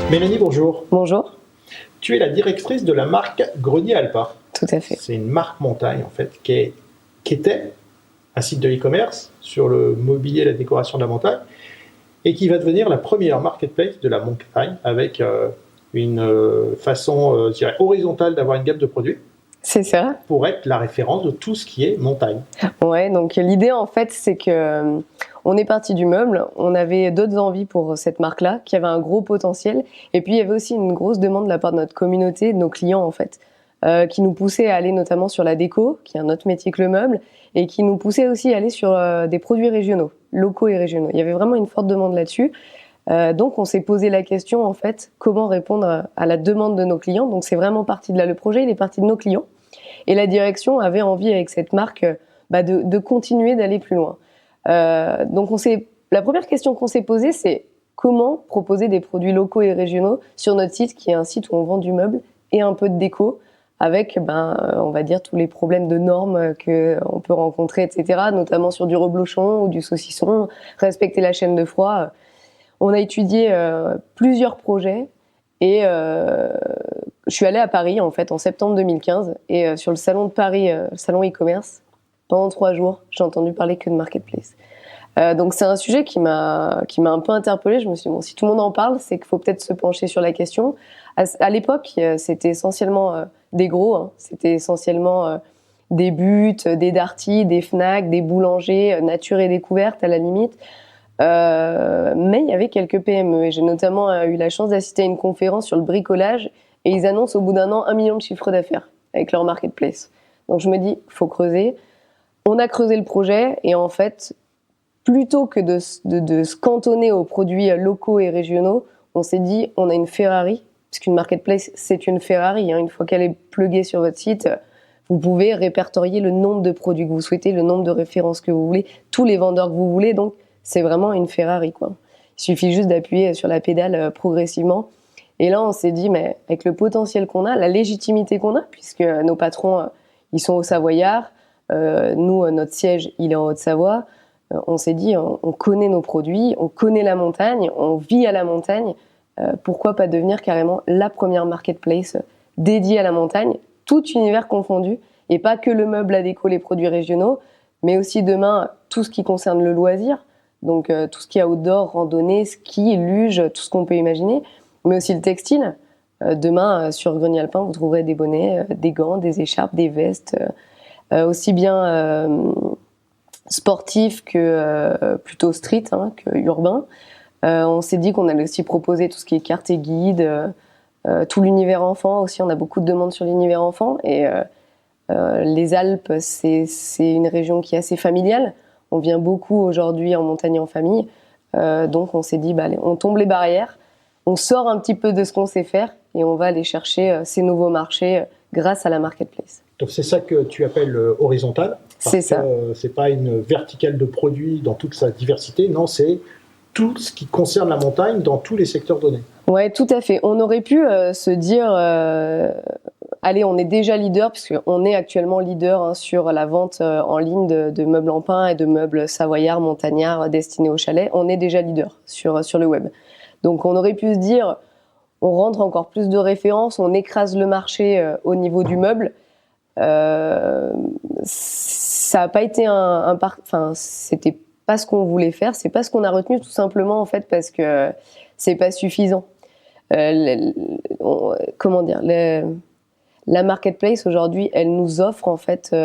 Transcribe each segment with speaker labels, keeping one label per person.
Speaker 1: Mélanie, bonjour.
Speaker 2: Bonjour.
Speaker 1: Tu es la directrice de la marque Grenier Alpin.
Speaker 2: Tout à fait.
Speaker 1: C'est une marque montagne, en fait, qui était un site de e-commerce sur le mobilier et la décoration de la montagne, et qui va devenir la première marketplace de la montagne, avec une façon, je dirais, horizontale d'avoir une gamme de produits.
Speaker 2: C'est ça.
Speaker 1: Pour être la référence de tout ce qui est montagne.
Speaker 2: Ouais, donc l'idée, en fait, c'est que on est parti du meuble, on avait d'autres envies pour cette marque-là, qui avait un gros potentiel, et puis il y avait aussi une grosse demande de la part de notre communauté, de nos clients, en fait, qui nous poussait à aller notamment sur la déco, qui est un autre métier que le meuble, et qui nous poussait aussi à aller sur des produits régionaux, locaux et régionaux. Il y avait vraiment une forte demande là-dessus. Donc on s'est posé la question, en fait, comment répondre à la demande de nos clients. Donc c'est vraiment parti de là, le projet, il est parti de nos clients. Et la direction avait envie, avec cette marque, de continuer d'aller plus loin. Donc la première question qu'on s'est posée, c'est comment proposer des produits locaux et régionaux sur notre site, qui est un site où on vend du meuble et un peu de déco, avec, on va dire, tous les problèmes de normes qu'on peut rencontrer, etc., notamment sur du reblochon ou du saucisson, respecter la chaîne de froid. On a étudié plusieurs projets et je suis allée à Paris, en fait, en septembre 2015, et sur le salon de Paris, salon e-commerce, pendant 3 jours, j'ai entendu parler que de marketplace. Donc c'est un sujet qui m'a un peu interpellée. Je me suis dit, bon, si tout le monde en parle, c'est qu'il faut peut-être se pencher sur la question. À l'époque, c'était essentiellement des gros, hein. C'était essentiellement des But, des Darty, des Fnac, des boulangers, Nature et Découverte à la limite. Mais il y avait quelques PME, et j'ai notamment eu la chance d'assister à une conférence sur le bricolage, et ils annoncent au bout d'un an 1 million de chiffre d'affaires avec leur marketplace. Donc je me dis, faut creuser. On a creusé le projet, et en fait, plutôt que de se cantonner aux produits locaux et régionaux, on s'est dit, on a une Ferrari, parce qu'une marketplace, c'est une Ferrari, hein. Une fois qu'elle est pluguée sur votre site, vous pouvez répertorier le nombre de produits que vous souhaitez, le nombre de références que vous voulez, tous les vendeurs que vous voulez. Donc c'est vraiment une Ferrari, quoi. Il suffit juste d'appuyer sur la pédale progressivement. Et là, on s'est dit, mais avec le potentiel qu'on a, la légitimité qu'on a, puisque nos patrons, ils sont au Savoyard, nous, notre siège, il est en Haute-Savoie, on s'est dit, on connaît nos produits, on connaît la montagne, on vit à la montagne, pourquoi pas devenir carrément la première marketplace dédiée à la montagne, tout univers confondu, et pas que le meuble, la déco, les produits régionaux, mais aussi demain, tout ce qui concerne le loisir, donc tout ce qui est outdoor, randonnée, ski, luge, tout ce qu'on peut imaginer, mais aussi le textile. Demain, sur Grenier Alpin, vous trouverez des bonnets, des gants, des écharpes, des vestes, aussi bien sportifs que plutôt street, hein, que urbain. On s'est dit qu'on allait aussi proposer tout ce qui est cartes et guides, tout l'univers enfant aussi. On a beaucoup de demandes sur l'univers enfant, et les Alpes, c'est une région qui est assez familiale. On vient beaucoup aujourd'hui en montagne en famille, donc on s'est dit, allez, on tombe les barrières, on sort un petit peu de ce qu'on sait faire, et on va aller chercher ces nouveaux marchés grâce à la marketplace.
Speaker 1: Donc c'est ça que tu appelles horizontal.
Speaker 2: C'est ça.
Speaker 1: C'est pas une verticale de produits dans toute sa diversité, non, c'est tout ce qui concerne la montagne dans tous les secteurs donnés.
Speaker 2: Ouais, tout à fait. On aurait pu se dire, allez, on est déjà leader, puisqu'on est actuellement leader, hein, sur la vente en ligne de meubles en pin et de meubles savoyards, montagnards destinés au chalet. On est déjà leader sur le web. Donc on aurait pu se dire, on rentre encore plus de références, on écrase le marché au niveau du meuble. Ça n'a pas été c'était pas ce qu'on voulait faire, c'est pas ce qu'on a retenu, tout simplement, en fait, parce que c'est pas suffisant. Comment dire, la marketplace aujourd'hui, elle nous offre, en fait,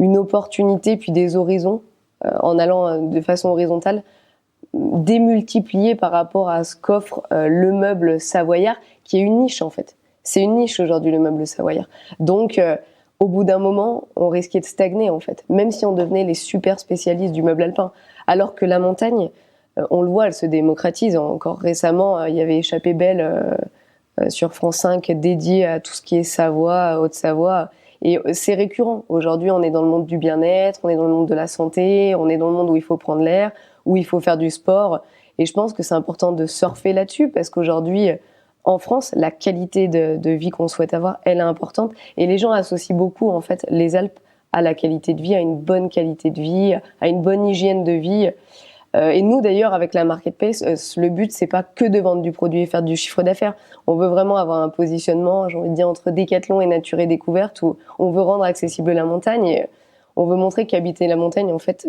Speaker 2: une opportunité puis des horizons, en allant de façon horizontale, démultiplier par rapport à ce qu'offre le meuble savoyard, qui est une niche, en fait. C'est une niche aujourd'hui, le meuble savoyard. Donc au bout d'un moment, on risquait de stagner, en fait, même si on devenait les super spécialistes du meuble alpin. Alors que la montagne, on le voit, elle se démocratise. Encore récemment, il y avait Échappée belle sur France 5 dédié à tout ce qui est Savoie, Haute-Savoie. Et c'est récurrent. Aujourd'hui, on est dans le monde du bien-être, on est dans le monde de la santé, on est dans le monde où il faut prendre l'air, où il faut faire du sport. Et je pense que c'est important de surfer là-dessus, parce qu'aujourd'hui, en France, la qualité de vie qu'on souhaite avoir, elle est importante. Et les gens associent beaucoup, en fait, les Alpes à la qualité de vie, à une bonne qualité de vie, à une bonne hygiène de vie. Et nous, d'ailleurs, avec la marketplace, le but, c'est pas que de vendre du produit et faire du chiffre d'affaires. On veut vraiment avoir un positionnement, j'ai envie de dire, entre Décathlon et Nature et Découverte, où on veut rendre accessible la montagne et on veut montrer qu'habiter la montagne, en fait,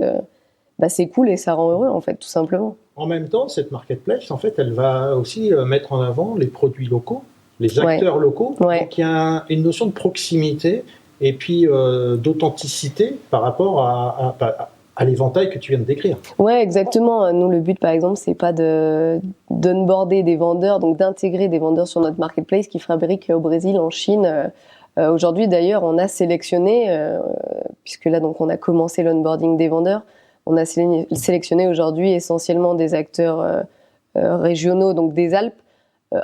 Speaker 2: c'est cool et ça rend heureux, en fait, tout simplement.
Speaker 1: En même temps, cette marketplace, en fait, elle va aussi mettre en avant les produits locaux, les acteurs locaux.
Speaker 2: Ouais.
Speaker 1: Donc, il y a une notion de proximité et puis d'authenticité par rapport à l'éventail que tu viens de décrire.
Speaker 2: Ouais, exactement. Nous, le but, par exemple, c'est pas d'onboarder des vendeurs, donc d'intégrer des vendeurs sur notre marketplace qui fabriquent au Brésil, en Chine. Aujourd'hui, d'ailleurs, on a sélectionné, puisque là, donc, on a commencé l'onboarding des vendeurs. On a sélectionné aujourd'hui essentiellement des acteurs régionaux, donc des Alpes,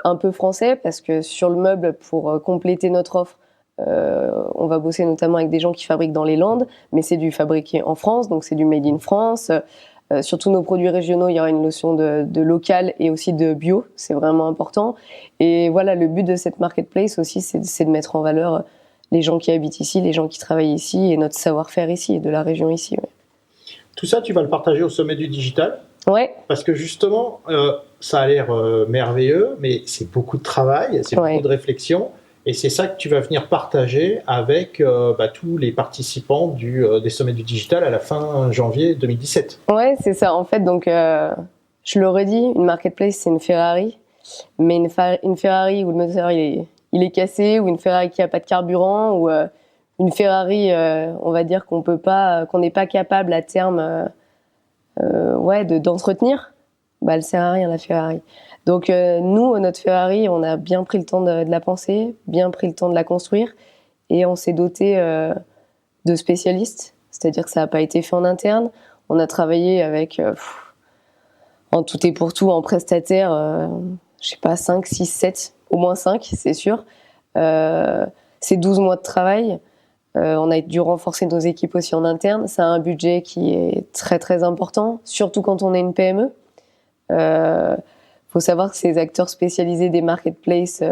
Speaker 2: un peu français, parce que sur le meuble, pour compléter notre offre, on va bosser notamment avec des gens qui fabriquent dans les Landes, mais c'est du fabriqué en France, donc c'est du made in France. Sur tous nos produits régionaux, il y aura une notion de local et aussi de bio, c'est vraiment important. Et voilà, le but de cette marketplace aussi, c'est de mettre en valeur les gens qui habitent ici, les gens qui travaillent ici et notre savoir-faire ici, et de la région ici. Ouais.
Speaker 1: Tout ça, tu vas le partager au sommet du digital.
Speaker 2: Ouais.
Speaker 1: Parce que justement, ça a l'air merveilleux, mais c'est beaucoup de travail, c'est beaucoup de réflexion. Et c'est ça que tu vas venir partager avec tous les participants des sommets du digital à la fin janvier 2017.
Speaker 2: Ouais, c'est ça. En fait, donc, je le redis, une marketplace, c'est une Ferrari. Mais une Ferrari où le moteur il est cassé, ou une Ferrari qui a pas de carburant, ou une Ferrari, on va dire qu'on n'est pas capable à terme, d'entretenir, elle sert à rien la Ferrari. Donc nous, notre Ferrari, on a bien pris le temps de la penser, bien pris le temps de la construire, et on s'est doté de spécialistes, c'est-à-dire que ça n'a pas été fait en interne. On a travaillé avec, en tout et pour tout, en prestataire, 5, 6, 7, au moins 5, c'est sûr. C'est 12 mois de travail. On a dû renforcer nos équipes aussi en interne. Ça a un budget qui est très très important, surtout quand on est une PME. Faut savoir que ces acteurs spécialisés des marketplaces,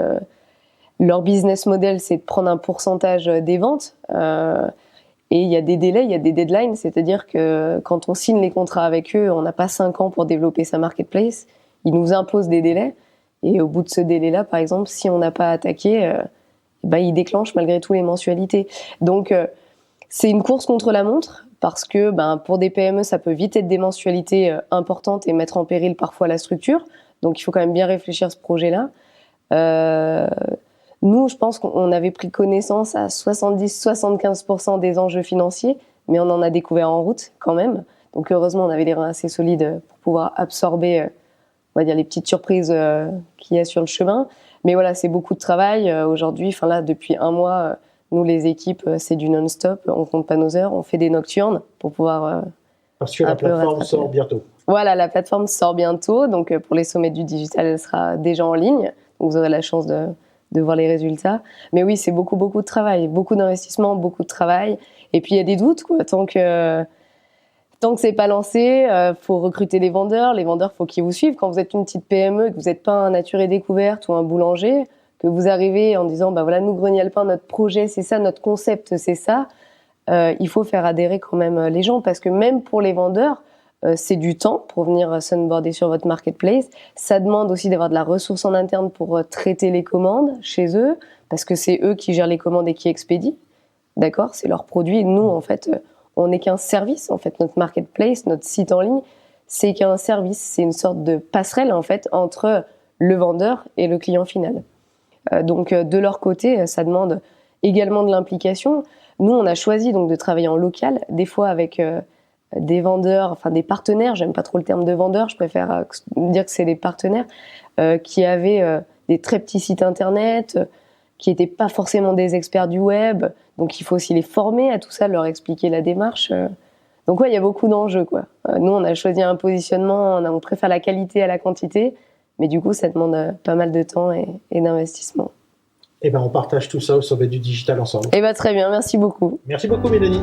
Speaker 2: leur business model, c'est de prendre un pourcentage des ventes. Et il y a des délais, il y a des deadlines, c'est-à-dire que quand on signe les contrats avec eux, on n'a pas 5 ans pour développer sa marketplace. Ils nous imposent des délais. Et au bout de ce délai-là, par exemple, si on n'a pas attaqué, ils déclenchent malgré tout les mensualités. Donc, c'est une course contre la montre, parce que pour des PME, ça peut vite être des mensualités importantes et mettre en péril parfois la structure. Donc, il faut quand même bien réfléchir à ce projet-là. Nous, je pense qu'on avait pris connaissance à 70-75% des enjeux financiers, mais on en a découvert en route quand même. Donc, heureusement, on avait les reins assez solides pour pouvoir absorber, on va dire, les petites surprises qu'il y a sur le chemin. Mais voilà, c'est beaucoup de travail. Aujourd'hui, depuis un mois, nous, les équipes, c'est du non-stop. On compte pas nos heures, on fait des nocturnes pour pouvoir...
Speaker 1: Parce que la plateforme sort bientôt.
Speaker 2: Voilà, la plateforme sort bientôt. Donc, pour les sommets du digital, elle sera déjà en ligne. Donc, vous aurez la chance de voir les résultats. Mais oui, c'est beaucoup de travail, beaucoup d'investissement, beaucoup de travail. Et puis, il y a des doutes, quoi. Tant que c'est pas lancé, faut recruter les vendeurs. Les vendeurs, faut qu'ils vous suivent. Quand vous êtes une petite PME, que vous n'êtes pas un Nature et Découverte ou un boulanger, que vous arrivez en disant, voilà, nous, Grenier Alpin, notre projet, c'est ça, notre concept, c'est ça. Il faut faire adhérer quand même les gens, parce que même pour les vendeurs, c'est du temps pour venir s'onboarder sur votre marketplace. Ça demande aussi d'avoir de la ressource en interne pour traiter les commandes chez eux, parce que c'est eux qui gèrent les commandes et qui expédient. D'accord ? C'est leur produit. Nous, en fait, on n'est qu'un service. En fait, notre marketplace, notre site en ligne, c'est qu'un service. C'est une sorte de passerelle, en fait, entre le vendeur et le client final. Donc, de leur côté, ça demande également de l'implication. Nous, on a choisi donc de travailler en local, des fois avec des vendeurs, enfin des partenaires. J'aime pas trop le terme de vendeur, je préfère dire que c'est des partenaires qui avaient des très petits sites internet, qui n'étaient pas forcément des experts du web. Donc, il faut aussi les former à tout ça, leur expliquer la démarche. Donc, ouais, il y a beaucoup d'enjeux, quoi. Nous, on a choisi un positionnement, on préfère la qualité à la quantité, mais du coup, ça demande pas mal de temps et d'investissement.
Speaker 1: On partage tout ça au sommet du digital ensemble.
Speaker 2: Très bien, merci beaucoup.
Speaker 1: Merci beaucoup, Mélanie.